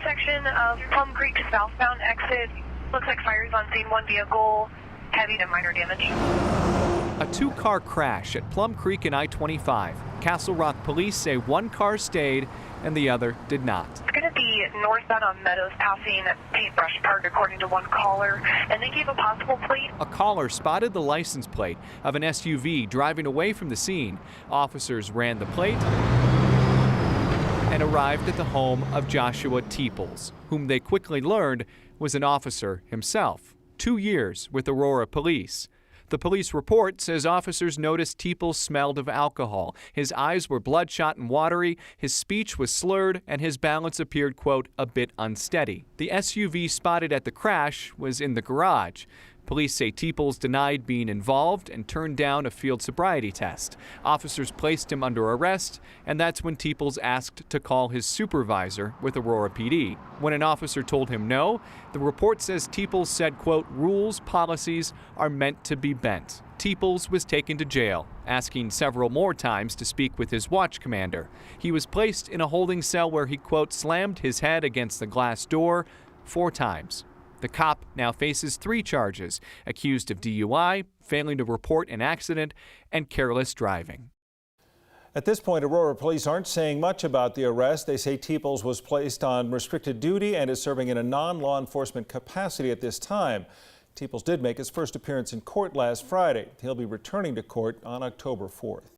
intersection of Plum Creek southbound exit. Looks like fires on scene, one vehicle, heavy to minor damage. A two-car crash at Plum Creek and I-25. Castle Rock police say one car stayed and the other did not. It's going to be northbound on Meadows passing Paintbrush Park, according to one caller, and they gave a possible plate. A caller spotted the license plate of an SUV driving away from the scene. Officers ran the plate and arrived at the home of Joshua Teeples, whom they quickly learned was an officer himself. 2 years with Aurora Police. The police report says officers noticed Teeples smelled of alcohol. His eyes were bloodshot and watery, his speech was slurred, and his balance appeared, quote, a bit unsteady. The SUV spotted at the crash was in the garage. Police say Teeples denied being involved and turned down a field sobriety test. Officers placed him under arrest, and that's when Teeples asked to call his supervisor with Aurora PD. When an officer told him no, the report says Teeples said, quote, rules, policies are meant to be bent. Teeples was taken to jail, asking several more times to speak with his watch commander. He was placed in a holding cell where he, quote, slammed his head against the glass door 4 times. The cop now faces 3 charges, accused of DUI, failing to report an accident, and careless driving. At this point, Aurora police aren't saying much about the arrest. They say Teeples was placed on restricted duty and is serving in a non-law enforcement capacity at this time. Teeples did make his first appearance in court last Friday. He'll be returning to court on October 4th.